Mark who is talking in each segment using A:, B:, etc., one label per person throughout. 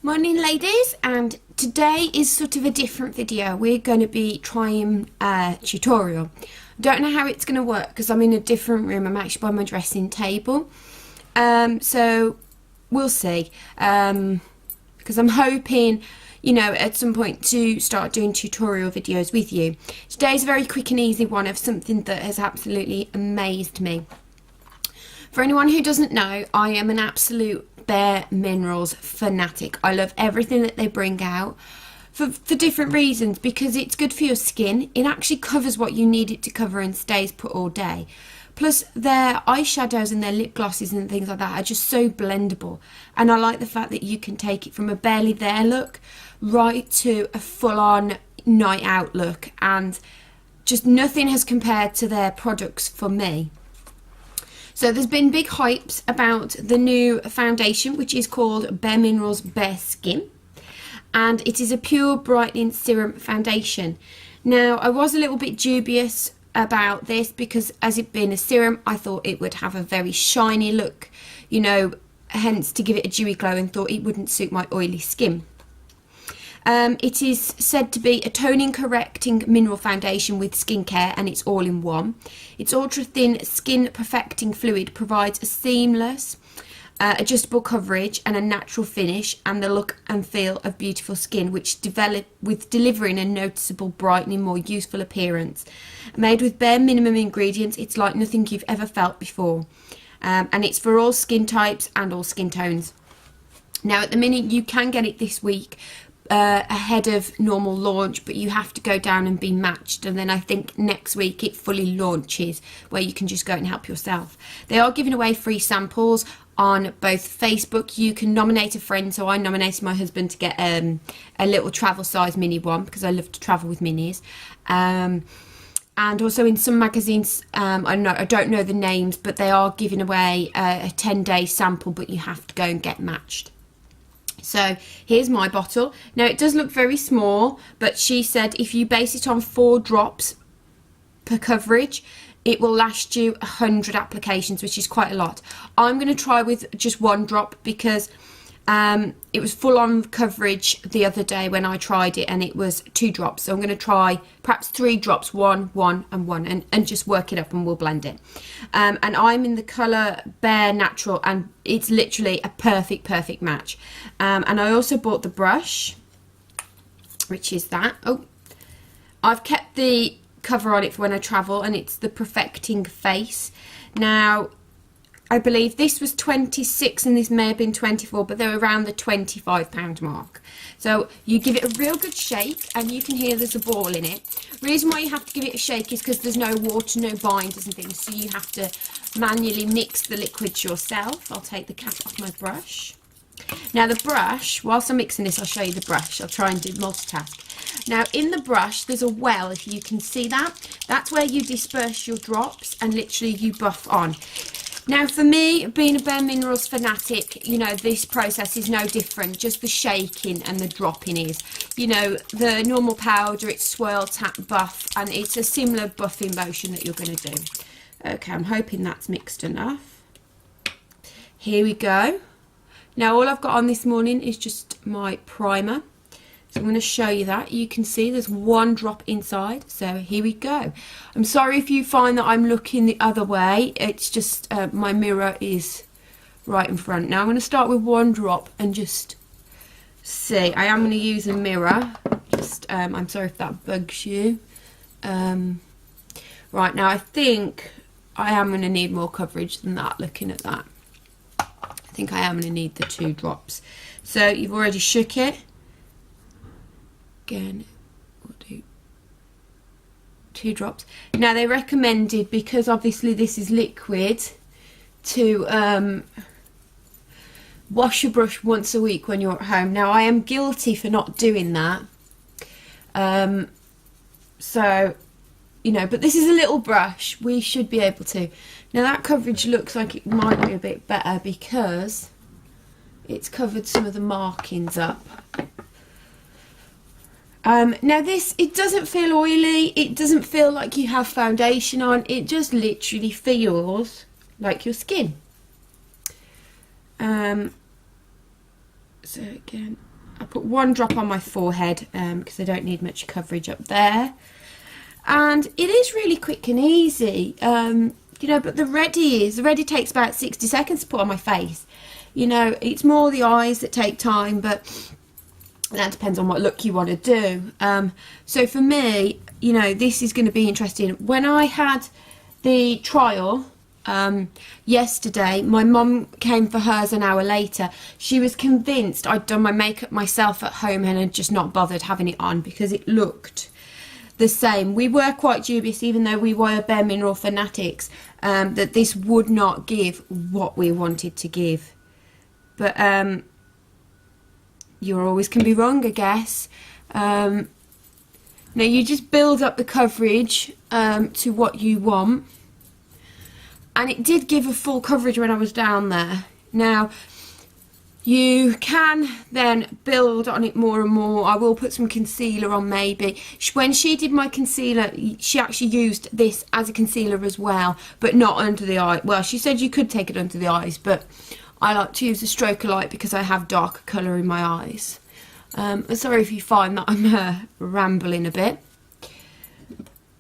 A: Morning ladies, and today is sort of a different video. We're going to be trying a tutorial. Don't know how it's going to work because I'm in a different room. I'm actually by my dressing table, so we'll see, because I'm hoping, you know, at some point to start doing tutorial videos with you. Today's a very quick and easy one of something that has absolutely amazed me. For anyone who doesn't know, I am an absolute Bare Minerals fanatic. I love everything that they bring out for different reasons, because it's good for your skin. It actually covers what you need it to cover and stays put all day. Plus their eyeshadows and their lip glosses and things like that are just so blendable, and I like the fact that you can take it from a barely there look right to a full-on night out look, and just nothing has compared to their products for me. So there's been big hypes about the new foundation, which is called Bare Minerals Bare Skin, and it is a pure brightening serum foundation. Now, I was a little bit dubious about this because, as it being a serum, I thought it would have a very shiny look, you know, hence to give it a dewy glow, and thought it wouldn't suit my oily skin. It is said to be a toning correcting mineral foundation with skincare, and it's all in one. Its ultra thin skin perfecting fluid provides a seamless adjustable coverage and a natural finish, and the look and feel of beautiful skin, which develop with delivering a noticeable brightening, more youthful appearance. Made with bare minimum ingredients, it's like nothing you've ever felt before, and it's for all skin types and all skin tones. Now at the minute you can get it this week ahead of normal launch, but you have to go down and be matched, and then I think next week it fully launches where you can just go and help yourself. They are giving away free samples on both Facebook. You can nominate a friend, so I nominated my husband to get a little travel size mini one because I love to travel with minis, and also in some magazines, I don't know the names, but they are giving away a 10-day sample, but you have to go and get matched. So here's my bottle. Now it does look very small, but she said if you base it on 4 drops per coverage, it will last you 100 applications, which is quite a lot. I'm going to try with just 1 drop because it was full on coverage the other day when I tried it, and it was 2 drops. So I'm going to try perhaps 3 drops, 1, 1 and 1, and just work it up, and we'll blend it. And I'm in the colour Bare Natural, and it's literally a perfect match. And I also bought the brush, which is that. Oh, I've kept the cover on it for when I travel, and it's the Perfecting Face. Now I believe this was 26 and this may have been 24, but they're around the £25 mark. So you give it a real good shake, and you can hear there's a ball in it. Reason why you have to give it a shake is because there's no water, no binders and things, so you have to manually mix the liquids yourself. I'll take the cap off my brush. Now the brush, whilst I'm mixing this, I'll show you the brush. I'll try and do multitask. Now in the brush there's a well, if you can see that. That's where you disperse your drops and literally you buff on. Now for me, being a Bare Minerals fanatic, you know, this process is no different. Just the shaking and the dropping is. You know, the normal powder, it's swirl, tap, buff, and it's a similar buffing motion that you're going to do. Okay, I'm hoping that's mixed enough. Here we go. Now all I've got on this morning is just my primer. So I'm going to show you that. You can see there's 1 drop inside. So here we go. I'm sorry if you find that I'm looking the other way. It's just my mirror is right in front. Now I'm going to start with 1 drop and just see. I am going to use a mirror. Just I'm sorry if that bugs you. Right, now I think I am going to need more coverage than that, looking at that. I think I am going to need the 2 drops. So you've already shook it. Again, we'll do 2 drops. Now they recommended, because obviously this is liquid, to wash your brush once a week when you're at home. Now I am guilty for not doing that. So, you know, but this is a little brush. We should be able to. Now that coverage looks like it might be a bit better because it's covered some of the markings up. Now this, it doesn't feel oily, it doesn't feel like you have foundation on, it just literally feels like your skin. So again, I put one drop on my forehead because I don't need much coverage up there. And it is really quick and easy, you know, but the ready takes about 60 seconds to put on my face. You know, it's more the eyes that take time, but that depends on what look you want to do. So for me, you know, this is going to be interesting. When I had the trial yesterday, my mum came for hers an hour later. She was convinced I'd done my makeup myself at home and had just not bothered having it on because it looked the same. We were quite dubious, even though we were bare mineral fanatics, that this would not give what we wanted to give. But you always can be wrong, I guess. Now you just build up the coverage to what you want. And it did give a full coverage when I was down there. Now, you can then build on it more and more. I will put some concealer on maybe. When she did my concealer, she actually used this as a concealer as well, but not under the eye. Well, she said you could take it under the eyes, but I like to use a stroke of light because I have darker colour in my eyes. Sorry if you find that I'm rambling a bit.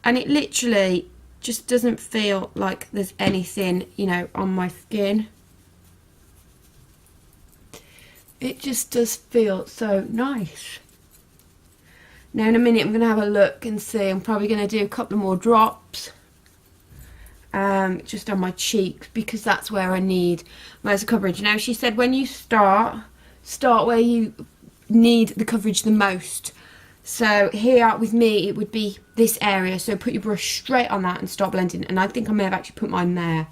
A: And it literally just doesn't feel like there's anything, you know, on my skin. It just does feel so nice. Now in a minute I'm going to have a look and see. I'm probably going to do a couple more drops just on my cheeks because that's where I need most coverage. Now she said when you start where you need the coverage the most. So here with me it would be this area, so put your brush straight on that and start blending, and I think I may have actually put mine there,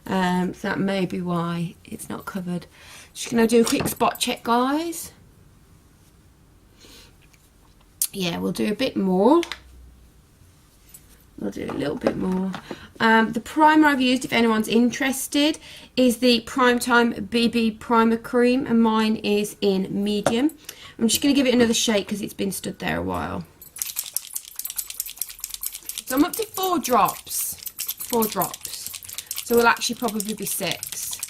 A: so that may be why it's not covered. Just gonna do a quick spot check, guys. Yeah, we'll do a bit more. We'll do a little bit more. The primer I've used, if anyone's interested, is the Primetime BB Primer Cream, and mine is in medium. I'm just going to give it another shake because it's been stood there a while. So I'm up to 4 drops. 4 drops. So we'll actually probably be 6.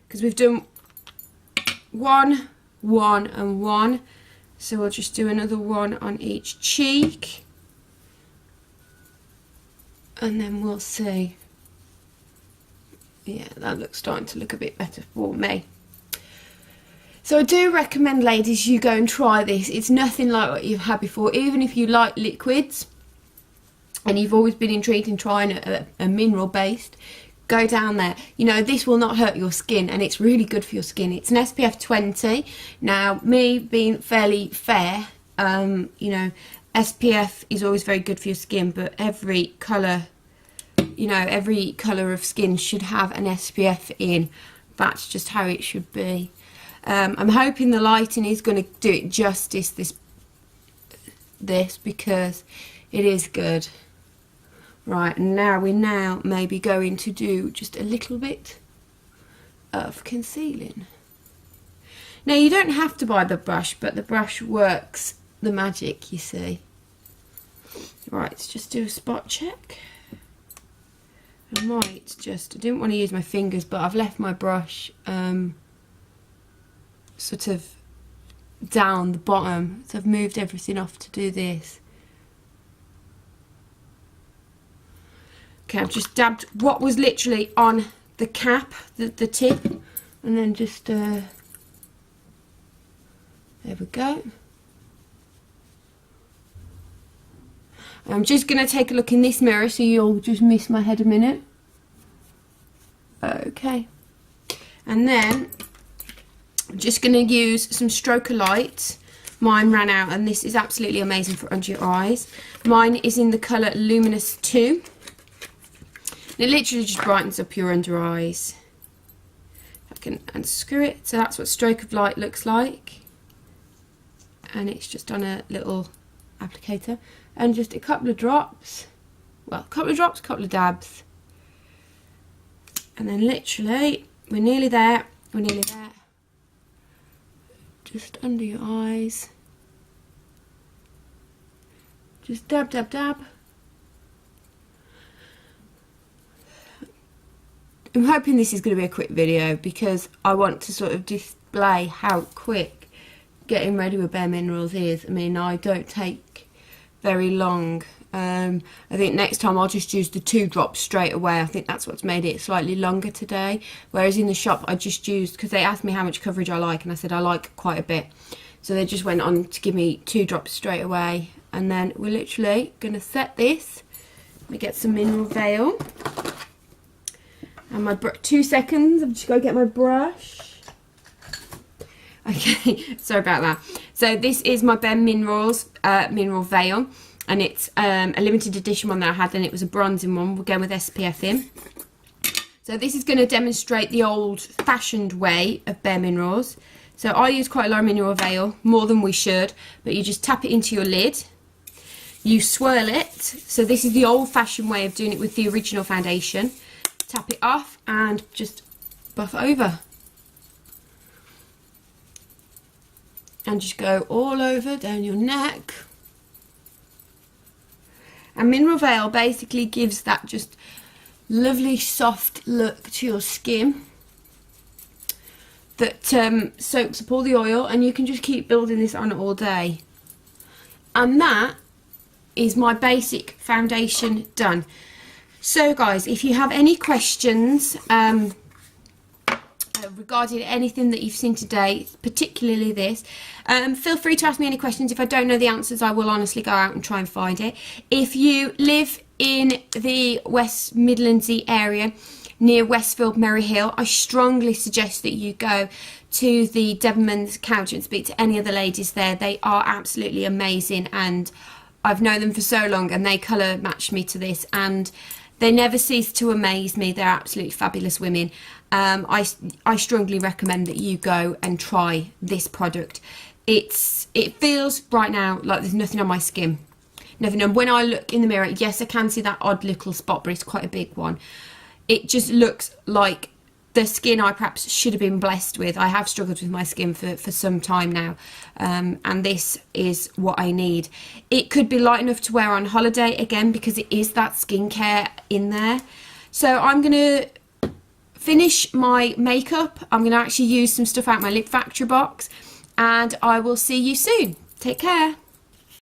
A: Because we've done 1, 1 and 1. So we'll just do another 1 on each cheek. And then we'll see. Yeah, that looks starting to look a bit better for me. So I do recommend, ladies, you go and try this. It's nothing like what you've had before. Even if you like liquids and you've always been intrigued in trying a mineral based, go down there. You know, this will not hurt your skin and it's really good for your skin. It's an SPF 20. Now, me being fairly fair, you know, SPF is always very good for your skin, but every colour, you know, every colour of skin should have an SPF in. That's just how it should be. I'm hoping the lighting is going to do it justice, this because it is good. Right, and now we're maybe going to do just a little bit of concealing. Now you don't have to buy the brush, but the brush works the magic, you see. Right, let's just do a spot check. I might just, I didn't want to use my fingers, but I've left my brush sort of down the bottom, so I've moved everything off to do this. Okay, I've just dabbed what was literally on the cap, the tip, and then just there we go. I'm just going to take a look in this mirror so you'll just miss my head a minute. Okay, and then I'm just going to use some stroke of light. Mine ran out and this is absolutely amazing for under your eyes. Mine is in the colour Luminous 2. It literally just brightens up your under eyes. I can unscrew it. So that's what stroke of light looks like. And it's just on a little applicator. And just a couple of drops. Well, a couple of drops, a couple of dabs. And then literally, we're nearly there. We're nearly there. Just under your eyes. Just dab, dab, dab. I'm hoping this is going to be a quick video because I want to sort of display how quick getting ready with Bare Minerals is. I mean, I don't take very long. I think next time I'll just use the 2 drops straight away. I think that's what's made it slightly longer today. Whereas in the shop I just used, because they asked me how much coverage I like, and I said I like quite a bit. So they just went on to give me 2 drops straight away. And then we're literally going to set this. Let me get some mineral veil. And my 2 seconds, I've just got to get my brush. Okay, sorry about that. So this is my Bare Minerals mineral veil, and it's a limited edition one that I had, and it was a bronzing one. We're going with SPF in. So this is going to demonstrate the old-fashioned way of Bare Minerals. So I use quite a lot of mineral veil, more than we should, but you just tap it into your lid. You swirl it. So this is the old-fashioned way of doing it with the original foundation. Tap it off and just buff over. And just go all over down your neck. And mineral veil basically gives that just lovely soft look to your skin that soaks up all the oil, and you can just keep building this on all day. And that is my basic foundation done. So guys, if you have any questions regarding anything that you've seen today, particularly this, feel free to ask me any questions. If I don't know the answers, I will honestly go out and try and find it. If you live in the West Midlandsy area near Westfield, Merry Hill, I strongly suggest that you go to the Debenhams counter and speak to any of the ladies there. They are absolutely amazing, and I've known them for so long, and they colour matched me to this, and they never cease to amaze me. They're absolutely fabulous women. I strongly recommend that you go and try this product. It feels right now like there's nothing on my skin. Nothing. And when I look in the mirror, yes, I can see that odd little spot, but it's quite a big one. It just looks like the skin I perhaps should have been blessed with. I have struggled with my skin for some time now, and this is what I need. It could be light enough to wear on holiday, again, because it is that skincare in there. So I'm going to finish my makeup. I'm going to actually use some stuff out of my Lip Factory box, and I will see you soon. Take care.